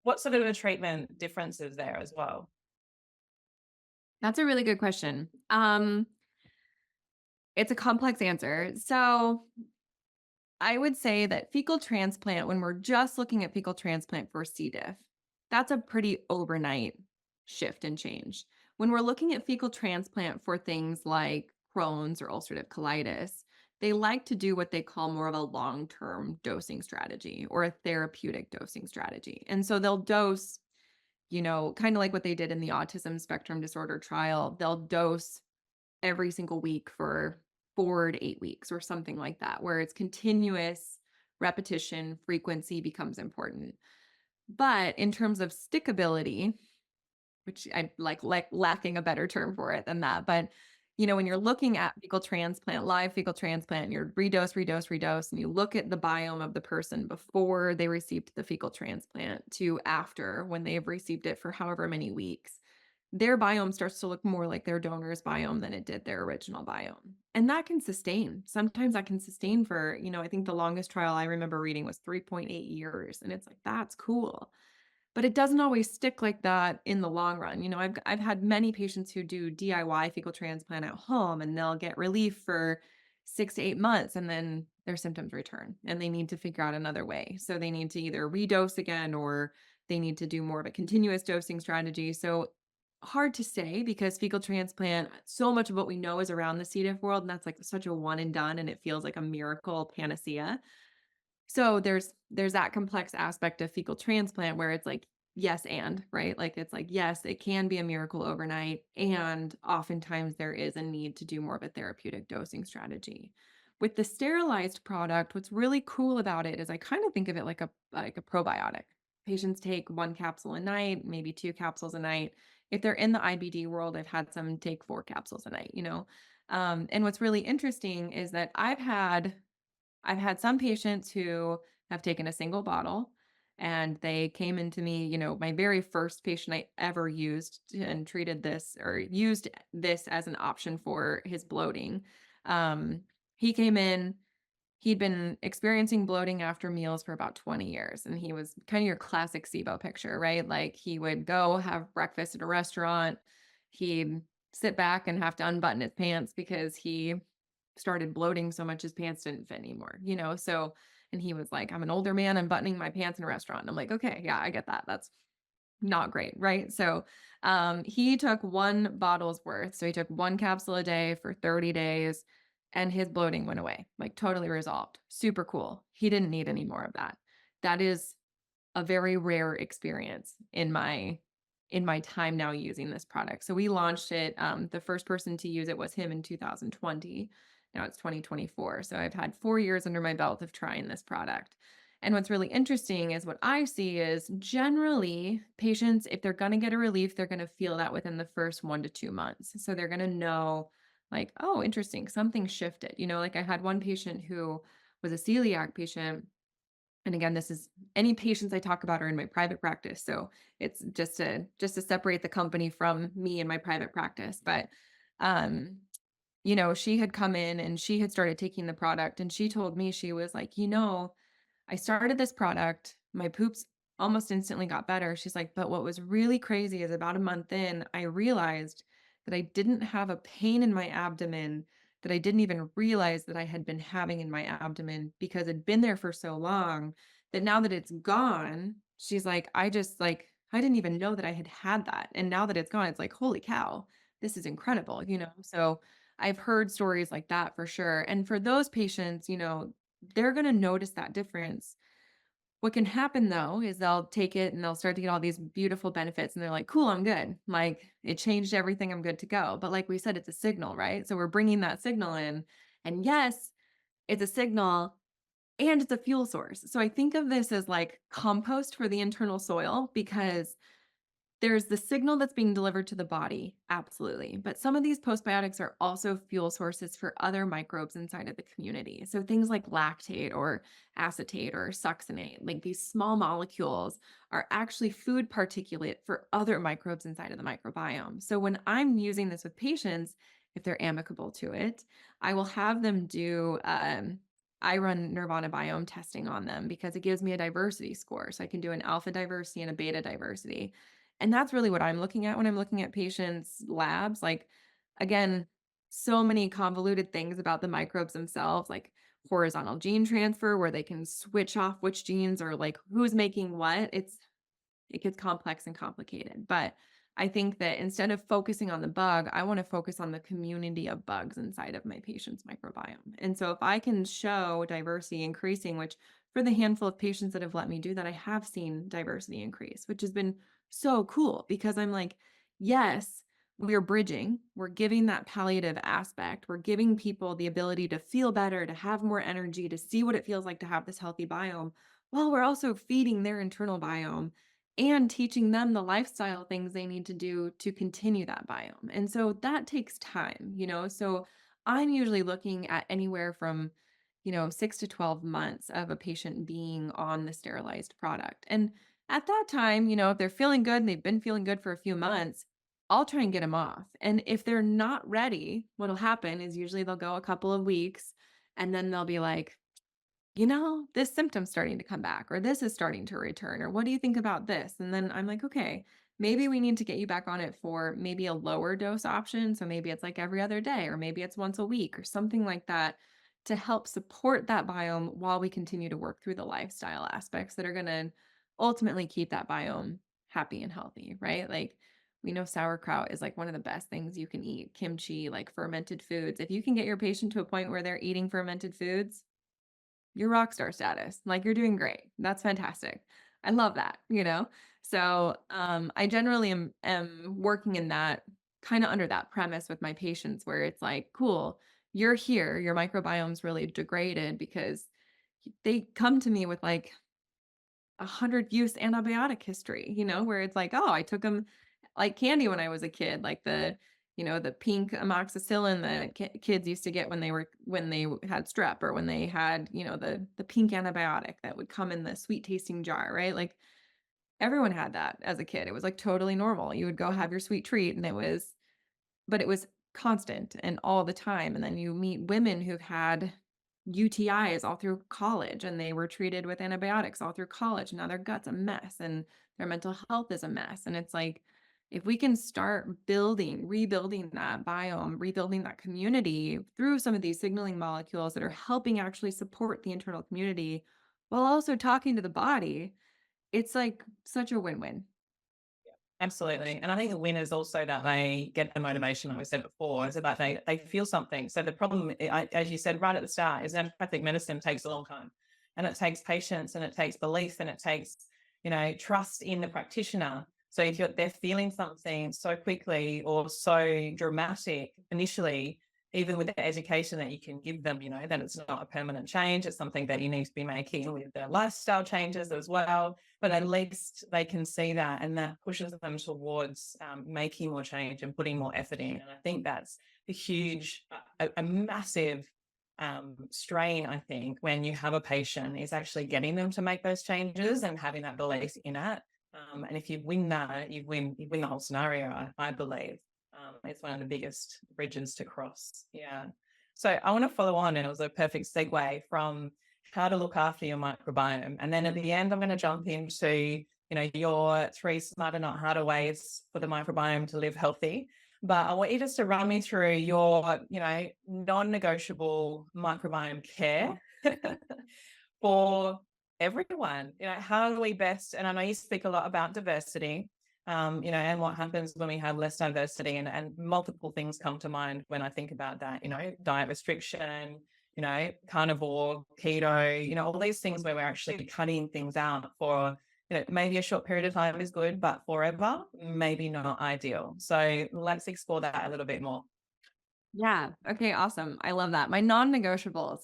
what sort of a treatment difference is there as well? That's a really good question. It's a complex answer. So I would say that fecal transplant, when we're just looking at fecal transplant for C. diff, that's a pretty overnight shift and change. When we're looking at fecal transplant for things like Crohn's or ulcerative colitis, they like to do what they call more of a long-term dosing strategy or a therapeutic dosing strategy. And so they'll dose, kind of like what they did in the autism spectrum disorder trial. They'll dose every single week for 4 to 8 weeks or something like that, where it's continuous repetition, frequency becomes important. But in terms of stickability, which I like lacking a better term for it than that, but when you're looking at fecal transplant, live fecal transplant, and you're redose, and you look at the biome of the person before they received the fecal transplant to after when they've received it for however many weeks, their biome starts to look more like their donor's biome than it did their original biome. And that can sustain. Sometimes that can sustain for, I think the longest trial I remember reading was 3.8 years. And it's like, that's cool. But it doesn't always stick like that in the long run. I've had many patients who do DIY fecal transplant at home and they'll get relief for 6 to 8 months and then their symptoms return and they need to figure out another way. So they need to either redose again or they need to do more of a continuous dosing strategy. So hard to say because fecal transplant, so much of what we know is around the C. diff world, and that's like such a one and done, and it feels like a miracle panacea. So there's that complex aspect of fecal transplant where it's like, yes, and, right? Like it's like, yes, it can be a miracle overnight. And oftentimes there is a need to do more of a therapeutic dosing strategy. With the sterilized product, what's really cool about it is I kind of think of it like a probiotic. Patients take one capsule a night, maybe two capsules a night. If they're in the IBD world, I've had some take four capsules a night, you know? And what's really interesting is that I've had some patients who have taken a single bottle and they came into me, you know, my very first patient I ever and treated this or used this as an option for his bloating. He came in, he'd been experiencing bloating after meals for about 20 years. And he was kind of your classic SIBO picture, right? Like he would go have breakfast at a restaurant. He'd sit back and have to unbutton his pants because he started bloating so much his pants didn't fit anymore, you know? So, and he was like, I'm an older man, I'm buttoning my pants in a restaurant. And I'm like, okay, yeah, I get that. That's not great, right? So, he took one bottle's worth. So he took one capsule a day for 30 days and his bloating went away, like totally resolved. Super cool. He didn't need any more of that. That is a very rare experience in my time now using this product. So we launched it. The first person to use it was him in 2020. Now it's 2024. So I've had 4 years under my belt of trying this product. And what's really interesting is what I see is generally patients, if they're going to get a relief, they're going to feel that within the first 1 to 2 months. So they're going to know, like, oh, interesting, something shifted. You know, like I had one patient who was a celiac patient, and again, this is any patients I talk about are in my private practice. So it's just to separate the company from me and my private practice. But um, you know, she had come in and she had started taking the product and she told me, she was like, you know, I started this product, my poops almost instantly got better. She's like, but what was really crazy is about a month in, I realized that I didn't have a pain in my abdomen that I didn't even realize that I had been having in my abdomen because it'd been there for so long that now that it's gone, she's like, I just like, I didn't even know that I had had that. And now that it's gone, it's like, holy cow, this is incredible, you know? So I've heard stories like that for sure. And for those patients, you know, they're going to notice that difference. What can happen though is they'll take it and they'll start to get all these beautiful benefits and they're like, cool, I'm good. Like it changed everything. I'm good to go. But like we said, it's a signal, right? So we're bringing that signal in. And yes, it's a signal and it's a fuel source. So I think of this as like compost for the internal soil because there's the signal that's being delivered to the body, absolutely. But some of these postbiotics are also fuel sources for other microbes inside of the community. So things like lactate or acetate or succinate, like these small molecules are actually food particulate for other microbes inside of the microbiome. So when I'm using this with patients, if they're amicable to it, I will have them do I run Nirvana biome testing on them because it gives me a diversity score. So I can do an alpha diversity and a beta diversity. And that's really what I'm looking at when I'm looking at patients' labs. Like, again, so many convoluted things about the microbes themselves, like horizontal gene transfer, where they can switch off which genes or like who's making what. It gets complex and complicated. But I think that instead of focusing on the bug, I want to focus on the community of bugs inside of my patient's microbiome. And so if I can show diversity increasing, which for the handful of patients that have let me do that, I have seen diversity increase, which has been so cool because I'm like, yes, we're bridging, we're giving that palliative aspect, we're giving people the ability to feel better, to have more energy, to see what it feels like to have this healthy biome, while we're also feeding their internal biome and teaching them the lifestyle things they need to do to continue that biome. And so that takes time, you know? So I'm usually looking at anywhere from, you know, 6 to 12 months of a patient being on the sterilized product. And at that time, you know, if they're feeling good and they've been feeling good for a few months, I'll try and get them off. And if they're not ready, what'll happen is usually they'll go a couple of weeks and then they'll be like, you know, this symptom's starting to come back, or this is starting to return, or what do you think about this? And then I'm like, okay, maybe we need to get you back on it for maybe a lower dose option. So maybe it's like every other day, or maybe it's once a week, or something like that to help support that biome while we continue to work through the lifestyle aspects that are going to ultimately keep that biome happy and healthy, right? Like we know sauerkraut is like one of the best things you can eat, kimchi, like fermented foods. If you can get your patient to a point where they're eating fermented foods, you're rock star status. Like you're doing great. That's fantastic. I love that, you know? So I generally am working in that kind of under that premise with my patients where it's like, cool, you're here, your microbiome's really degraded because they come to me with like 100 use antibiotic history, where it's like, oh, I took them like candy when I was a kid, like the pink amoxicillin that kids used to get when they had strep or when they had, the pink antibiotic that would come in the sweet tasting jar, right? Like everyone had that as a kid. It was like totally normal. You would go have your sweet treat and but it was constant and all the time, and then you meet women who've had UTIs all through college, and they were treated with antibiotics all through college, and now their gut's a mess, and their mental health is a mess, and it's like, if we can start rebuilding that biome, rebuilding that community through some of these signaling molecules that are helping actually support the internal community while also talking to the body, it's like such a win-win. Absolutely. And I think the win is also that they get the motivation, like I said before. It's about they feel something. So the problem, as you said right at the start, is naturopathic medicine takes a long time. And it takes patience and it takes belief and it takes, trust in the practitioner. So if they're feeling something so quickly or so dramatic initially, even with the education that you can give them, that it's not a permanent change. It's something that you need to be making with the lifestyle changes as well, but at least they can see that and that pushes them towards making more change and putting more effort in. And I think that's a huge, a massive strain, I think, when you have a patient is actually getting them to make those changes and having that belief in it. And if you win that, you win the whole scenario, I believe. It's one of the biggest bridges to cross. Yeah. So I want to follow on, and it was a perfect segue from how to look after your microbiome. And then at the end, I'm going to jump into, your 3 smarter, not harder ways for the microbiome to live healthy. But I want you just to run me through your, non-negotiable microbiome care for everyone. How do we best, and I know you speak a lot about diversity, and what happens when we have less diversity, and multiple things come to mind when I think about that, diet restriction, carnivore, keto, all these things where we're actually cutting things out for, maybe a short period of time is good, but forever, maybe not ideal. So let's explore that a little bit more. Yeah. Okay, awesome. I love that. My non-negotiables.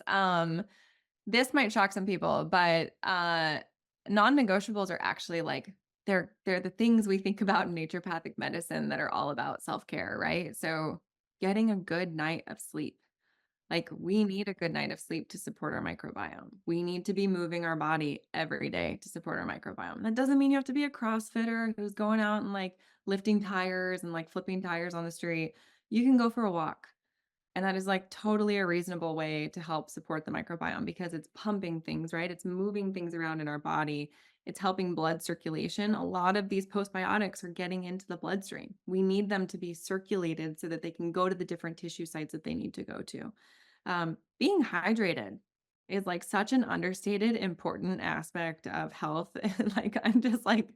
This might shock some people, but non-negotiables are actually like they're the things we think about in naturopathic medicine that are all about self-care, right? So getting a good night of sleep. Like we need a good night of sleep to support our microbiome. We need to be moving our body every day to support our microbiome. That doesn't mean you have to be a CrossFitter who's going out and like lifting tires and like flipping tires on the street. You can go for a walk. And that is like totally a reasonable way to help support the microbiome because it's pumping things, right? It's moving things around in our body. It's helping blood circulation. A lot of these postbiotics are getting into the bloodstream. We need them to be circulated so that they can go to the different tissue sites that they need to go to. Being hydrated is like such an understated, important aspect of health. Like, I'm just like,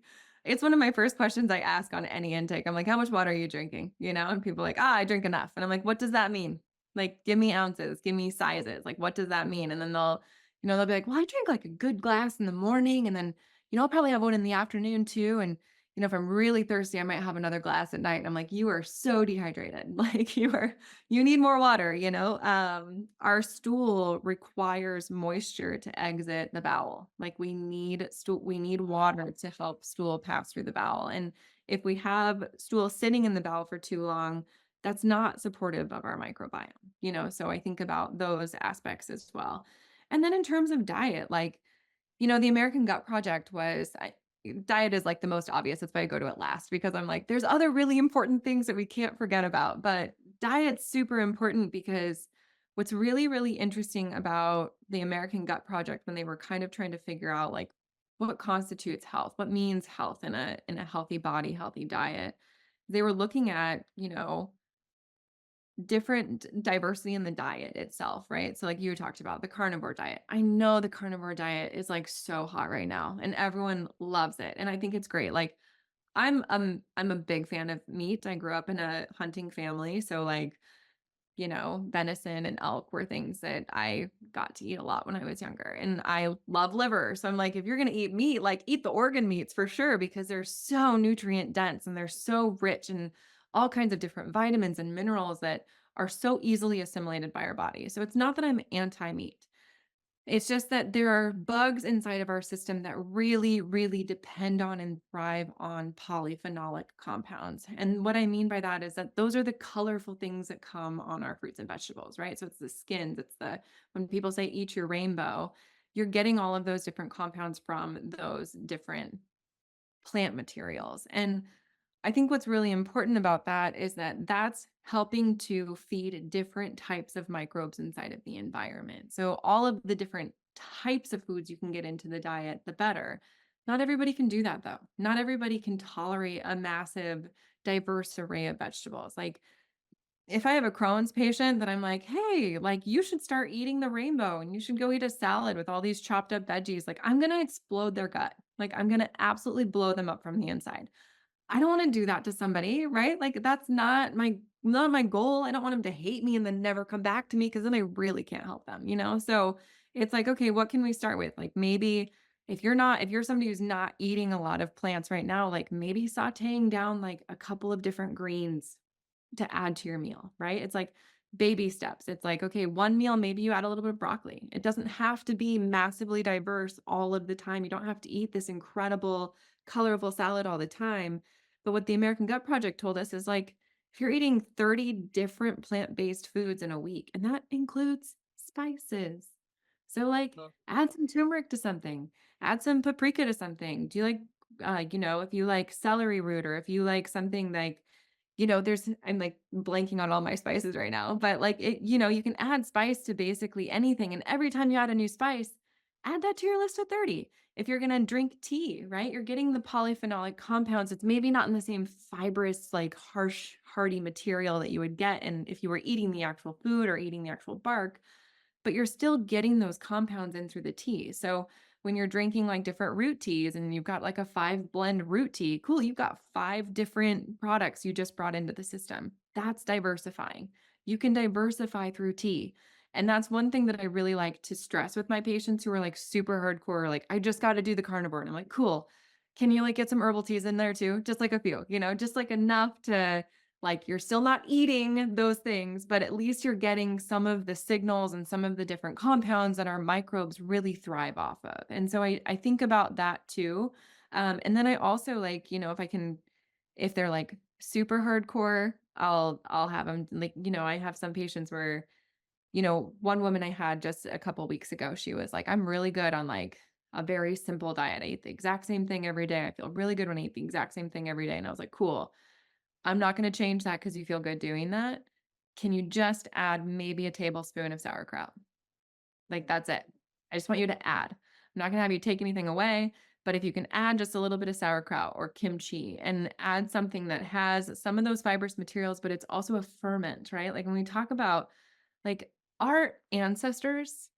it's one of my first questions I ask on any intake. I'm like, how much water are you drinking? And people are like, I drink enough. And I'm like, what does that mean? Like, give me ounces, give me sizes. Like, what does that mean? And then they'll be like, well, I drink like a good glass in the morning. And then, I'll probably have one in the afternoon too. And, if I'm really thirsty, I might have another glass at night. And I'm like, you are so dehydrated. Like you need more water, our stool requires moisture to exit the bowel. Like we need water to help stool pass through the bowel. And if we have stool sitting in the bowel for too long, that's not supportive of our microbiome, so I think about those aspects as well. And then in terms of diet, like, the American Gut Project diet is like the most obvious. That's why I go to it last because I'm like, there's other really important things that we can't forget about. But diet's super important because what's really, really interesting about the American Gut Project when they were kind of trying to figure out like what constitutes health, what means health in a healthy body, healthy diet, they were looking at, different diversity in the diet itself, right? So like you talked about the carnivore diet. I know the carnivore diet is like so hot right now and everyone loves it. And I think it's great. Like I'm a big fan of meat. I grew up in a hunting family, so like, venison and elk were things that I got to eat a lot when I was younger. And I love liver. So I'm like, if you're going to eat meat, like eat the organ meats for sure, because they're so nutrient dense and they're so rich in all kinds of different vitamins and minerals that are so easily assimilated by our body. So it's not that I'm anti meat. It's just that there are bugs inside of our system that really, really depend on and thrive on polyphenolic compounds. And what I mean by that is that those are the colorful things that come on our fruits and vegetables, right? So it's the skins, when people say eat your rainbow, you're getting all of those different compounds from those different plant materials. And I think what's really important about that is that that's helping to feed different types of microbes inside of the environment. So, all of the different types of foods you can get into the diet, the better. Not everybody can do that, though. Not everybody can tolerate a massive, diverse array of vegetables. Like, if I have a Crohn's patient that I'm like, hey, like, you should start eating the rainbow and you should go eat a salad with all these chopped up veggies, like, I'm going to explode their gut. Like, I'm going to absolutely blow them up from the inside. I don't wanna do that to somebody, right? Like, that's not my goal. I don't want them to hate me and then never come back to me, because then I really can't help them, you know? So, it's like, okay, what can we start with? Like, maybe if you're somebody who's not eating a lot of plants right now, like, maybe sautéing down, like, a couple of different greens to add to your meal, right? It's like baby steps. It's like, okay, one meal, maybe you add a little bit of broccoli. It doesn't have to be massively diverse all of the time. You don't have to eat this incredible, colorful salad all the time. But what the American Gut Project told us is like, if you're eating 30 different plant based foods in a week, and that includes spices. So, like, add some turmeric to something, add some paprika to something. Do you like, if you like celery root, or if you like something like, I'm like blanking on all my spices right now, but like you can add spice to basically anything. And every time you add a new spice, add that to your list of 30. If you're going to drink tea, right? You're getting the polyphenolic compounds. It's maybe not in the same fibrous, like harsh, hardy material that you would get. And if you were eating the actual food or eating the actual bark, but you're still getting those compounds in through the tea. So when you're drinking like different root teas and you've got like a 5 blend root tea, cool, you've got 5 different products you just brought into the system. That's diversifying. You can diversify through tea. And that's one thing that I really like to stress with my patients who are like super hardcore, like, I just got to do the carnivore. And I'm like, cool. Can you like get some herbal teas in there too? Just like a few, just like enough to, like, you're still not eating those things, but at least you're getting some of the signals and some of the different compounds that our microbes really thrive off of. And so I think about that too. And then I also like, if they're like super hardcore, I'll have them like, I have some patients where, one woman I had just a couple weeks ago, she was like, I'm really good on like a very simple diet. I eat the exact same thing every day. I feel really good when I eat the exact same thing every day. And I was like, cool. I'm not gonna change that because you feel good doing that. Can you just add maybe a tablespoon of sauerkraut? Like, that's it. I just want you to add. I'm not gonna have you take anything away, but if you can add just a little bit of sauerkraut or kimchi and add something that has some of those fibrous materials, but it's also a ferment, right? Like, when we talk about, like, our ancestors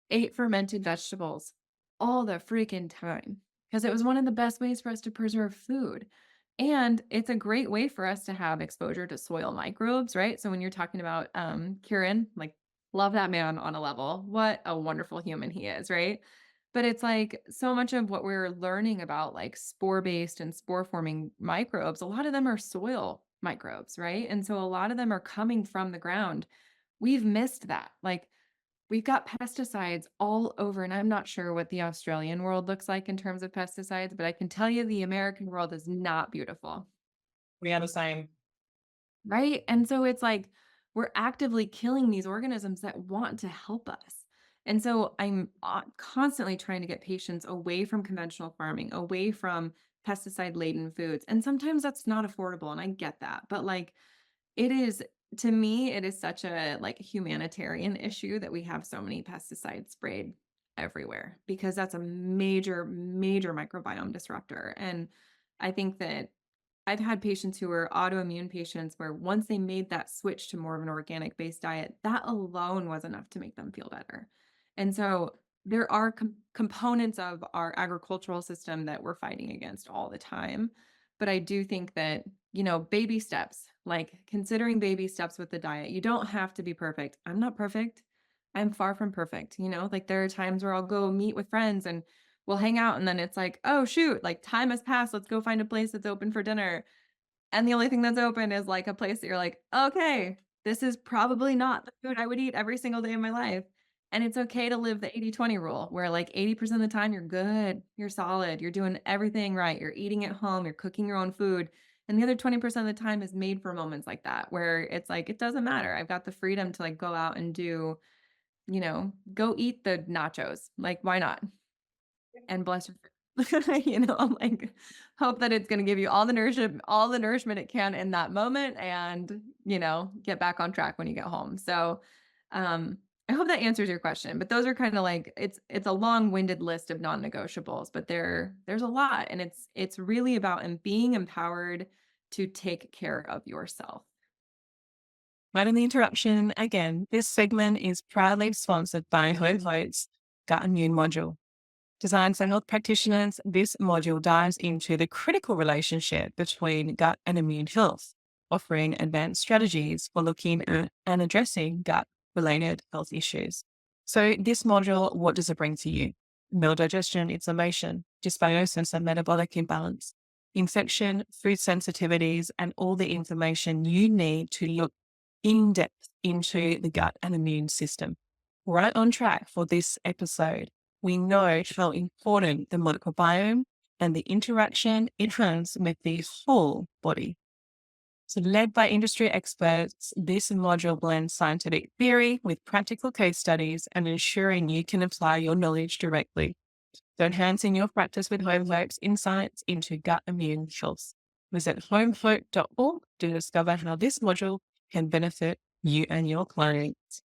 ate fermented vegetables all the freaking time because it was one of the best ways for us to preserve food. And it's a great way for us to have exposure to soil microbes, right? So when you're talking about Kieran, like, love that man on a level. What a wonderful human he is, right? But it's like so much of what we're learning about like spore-based and spore-forming microbes, a lot of them are soil microbes, right? And so a lot of them are coming from the ground. We've missed that. Like, we've got pesticides all over, and I'm not sure what the Australian world looks like in terms of pesticides, but I can tell you the American world is not beautiful, We are the same. right? And so it's like we're actively killing these organisms that want to help us. And so I'm constantly trying to get patients away from conventional farming, away from pesticide laden foods. And sometimes that's not affordable, and I get that. But like, it is, to me, it is such a, like, humanitarian issue that we have so many pesticides sprayed everywhere, because that's a major, major microbiome disruptor. And I think that I've had patients who were autoimmune patients where once they made that switch to more of an organic based diet, that alone was enough to make them feel better. And so there are components of our agricultural system that we're fighting against all the time. But I do think that, baby steps, like considering baby steps with the diet, you don't have to be perfect. I'm not perfect. I'm far from perfect. Like there are times where I'll go meet with friends and we'll hang out and then it's like, "Oh, shoot, like time has passed. Let's go find a place that's open for dinner." And the only thing that's open is like a place that you're like, "Okay, this is probably not the food I would eat every single day of my life." And it's okay to live the 80-20 rule where like 80% of the time you're good, you're solid, you're doing everything right, you're eating at home, you're cooking your own food. And the other 20% of the time is made for moments like that where it's like, it doesn't matter. I've got the freedom to like go out and go eat the nachos. Like, why not? And bless your food. Like, hope that it's gonna give you all the nourishment it can in that moment and, get back on track when you get home. So, I hope that answers your question, but those are kinda like it's a long-winded list of non-negotiables, but there's a lot, and it's really about being empowered to take care of yourself. Right in the interruption again, this segment is proudly sponsored by Home Gut Immune Module. Designed for health practitioners, this module dives into the critical relationship between gut and immune health, offering advanced strategies for looking at and addressing gut related health issues. So, this module, what does it bring to you? Meal digestion, inflammation, dysbiosis and metabolic imbalance, infection, food sensitivities, and all the information you need to look in depth into the gut and immune system. Right on track for this episode. We know how important the microbiome and the interaction it has with the whole body. So, led by industry experts, this module blends scientific theory with practical case studies and ensuring you can apply your knowledge directly. So, enhancing your practice with Homeworks insights into gut immune health. Visit homefolk.org to discover how this module can benefit you and your clients.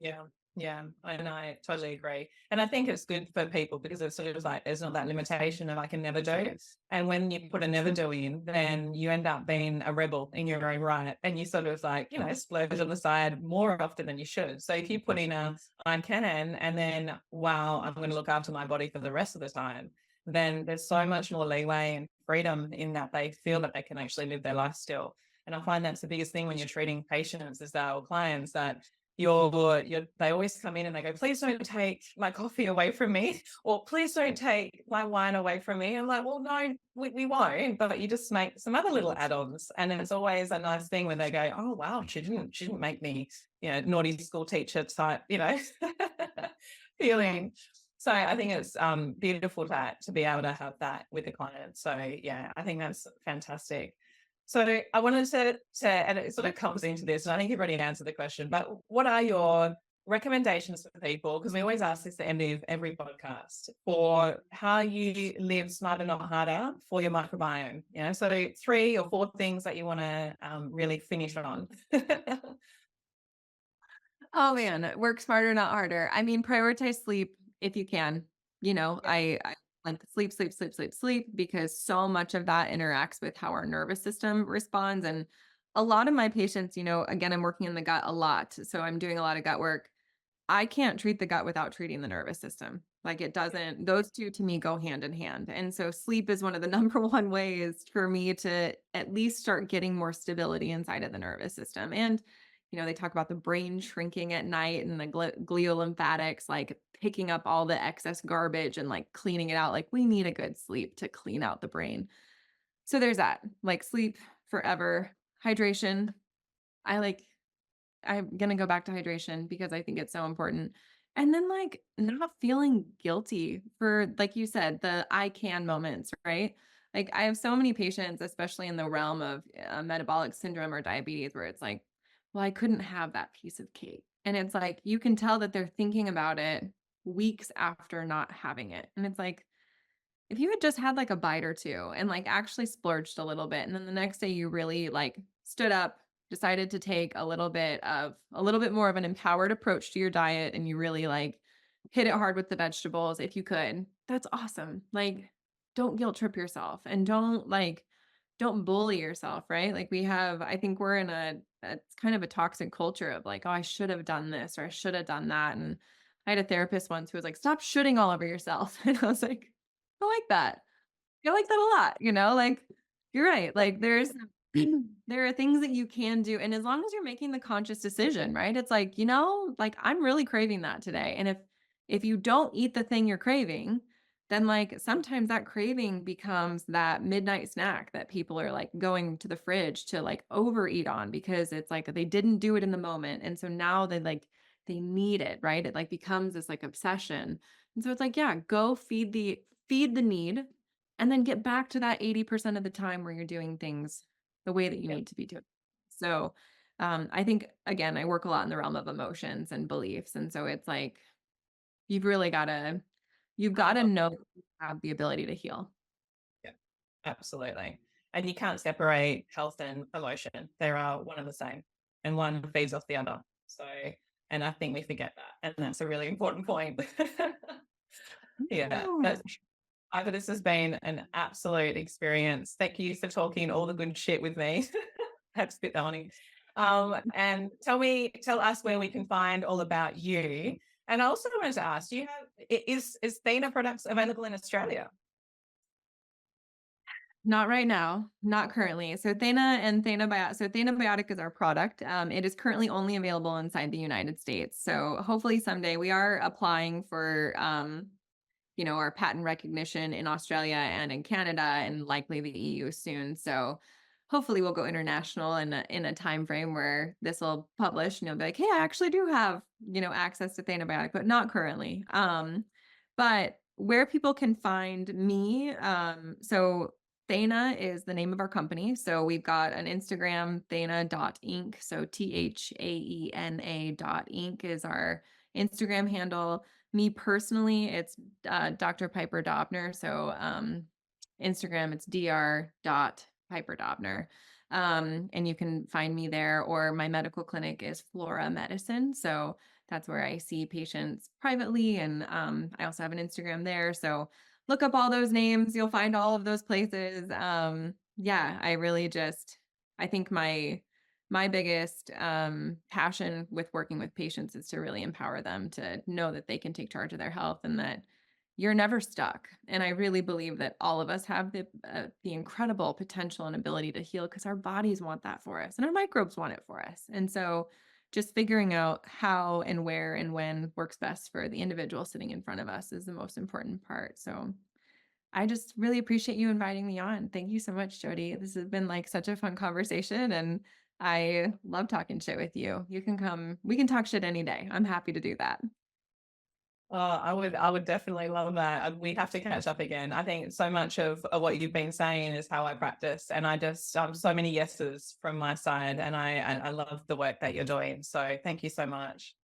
Yeah, yeah, and I totally agree. And I think it's good for people because it's sort of like there's not that limitation of I can never do it. And when you put a never do in, then you end up being a rebel in your own right. And you sort of like, splurge on the side more often than you should. So if you put in a I can and then wow, I'm going to look after my body for the rest of the time, then there's so much more leeway and freedom in that they feel that they can actually live their life still. And I find that's the biggest thing when you're treating patients is that or clients that they always come in and they go, please don't take my coffee away from me, or please don't take my wine away from me. I'm like, well, no, we won't, but you just make some other little add-ons. And then it's always a nice thing when they go, oh wow, she didn't make me, naughty school teacher type, feeling. So I think it's beautiful to be able to have that with the client. So yeah, I think that's fantastic. So I wanted and it sort of comes into this, and I think you've already answered the question, but what are your recommendations for people? Because we always ask this at the end of every podcast for how you live smarter, not harder for your microbiome. So 3 or 4 things that you want to really finish on. Oh man, work smarter, not harder. I mean, prioritize sleep if you can. I like sleep, sleep, sleep, sleep, sleep because so much of that interacts with how our nervous system responds. And a lot of my patients, again, I'm working in the gut a lot. So I'm doing a lot of gut work. I can't treat the gut without treating the nervous system. Like it doesn't, those two to me go hand in hand. And so sleep is one of the number one ways for me to at least start getting more stability inside of the nervous system. And, they talk about the brain shrinking at night and the gliolymphatics, like picking up all the excess garbage and like cleaning it out. Like we need a good sleep to clean out the brain. So there's that, like sleep forever, hydration. I like I'm gonna go back to hydration because I think it's so important. And then like not feeling guilty for, like you said, the I can moments, right? Like I have so many patients, especially in the realm of metabolic syndrome or diabetes, where it's like, well, I couldn't have that piece of cake. And it's like, you can tell that they're thinking about it weeks after not having it. And it's like, if you had just had like a bite or two and like actually splurged a little bit, and then the next day you really like stood up, decided to take a little bit more of an empowered approach to your diet, and you really like hit it hard with the vegetables if you could, that's awesome. Like, don't guilt trip yourself and don't like don't bully yourself, right? Like I think we're in it's kind of a toxic culture of like, oh, I should have done this or I should have done that. And I had a therapist once who was like, stop shooting all over yourself. And I was like, I like that. I like that a lot, like, you're right, like, there are things that you can do, and as long as you're making the conscious decision, right? It's like, like, I'm really craving that today, and if you don't eat the thing you're craving, then, like, sometimes that craving becomes that midnight snack that people are, like, going to the fridge to, like, overeat on because it's like they didn't do it in the moment, and so now they need it, right? It, like, becomes this, like, obsession, and so it's like, yeah, go feed the need, and then get back to that 80% of the time where you're doing things the way that you Yeah. need to be doing. So, I think again, I work a lot in the realm of emotions and beliefs, and so it's like you've really you've I gotta love know you have the ability to heal. Yeah, absolutely. And you can't separate health and emotion. They are one and the same, and one feeds off the other. So, and I think we forget that. And that's a really important point. Yeah, Oh. that's either this has been an absolute experience. Thank you for talking all the good shit with me. Had to spit that one in. And tell us where we can find all about you. And I also wanted to ask, do you have is Thena products available in Australia? Not right now, not currently. So Thanabiotic is our product. It is currently only available inside the United States. So hopefully someday we are applying for our patent recognition in Australia and in Canada and likely the EU soon. So hopefully we'll go international in a time frame where this will publish and you'll be like, hey, I actually do have, access to Thanabiotic, but not currently. But where people can find me, so Thana is the name of our company. So we've got an Instagram, Thana.inc. So THAENA.inc is our Instagram handle. Me personally, it's Dr. Piper Dobner. So Instagram, it's dr.piperdobner. And you can find me there, or my medical clinic is Flora Medicine. So that's where I see patients privately. And I also have an Instagram there. So look up all those names. You'll find all of those places. Yeah, I think my biggest passion with working with patients is to really empower them to know that they can take charge of their health and that you're never stuck. And I really believe that all of us have the incredible potential and ability to heal because our bodies want that for us and our microbes want it for us. And so just figuring out how and where and when works best for the individual sitting in front of us is the most important part. So I just really appreciate you inviting me on. Thank you so much, Jodi. This has been like such a fun conversation and I love talking shit with you. You can come, we can talk shit any day. I'm happy to do that. I would definitely love that. We have to catch up again. I think so much of what you've been saying is how I practice, and I just so many yeses from my side, and I love the work that you're doing. So thank you so much.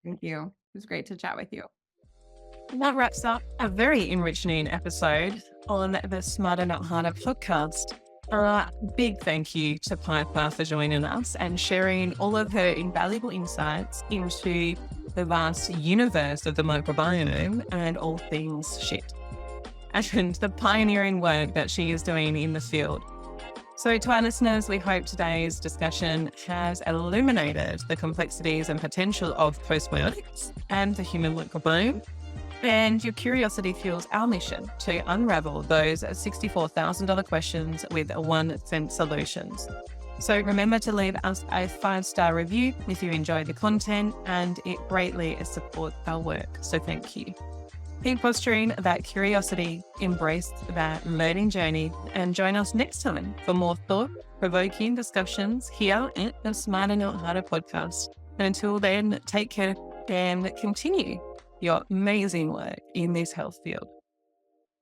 Thank you. It was great to chat with you. That wraps up a very enriching episode on the Smarter Not Harder podcast. Big thank you to Piper for joining us and sharing all of her invaluable insights into the vast universe of the microbiome and all things shit, and the pioneering work that she is doing in the field. So to our listeners, we hope today's discussion has illuminated the complexities and potential of postbiotics and the human microbiome. And your curiosity fuels our mission to unravel those $64,000 questions with 1 cent solutions. So remember to leave us a 5-star review if you enjoy the content, and it greatly supports our work. So thank you. Keep fostering that curiosity, embrace that learning journey, and join us next time for more thought-provoking discussions here at the Smarter Not Harder podcast. And until then, take care and continue your amazing work in this health field.